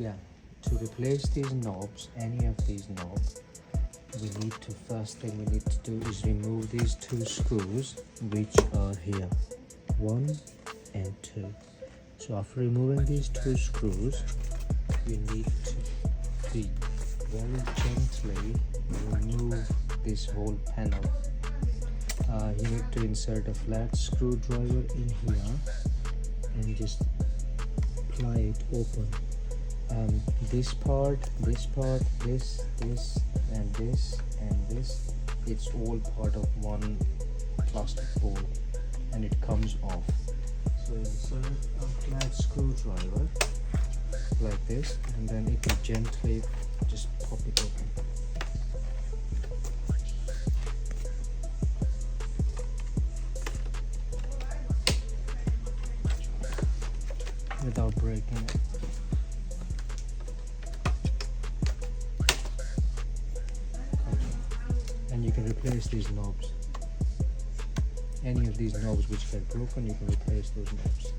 Yeah, to replace these knobs, any of these knobs, first thing we need to do is remove these two screws which are here, 1 and 2. So after removing these two screws, you need to be very gently remove this whole panel. You need to insert a flat screwdriver in here and just pry it open. This part, this, and this, it's all part of one plastic bowl and it comes off. So insert a flat screwdriver like this, and then it will gently just pop it open. Without breaking it. And you can replace these knobs. Any of these knobs which get broken, you can replace those knobs.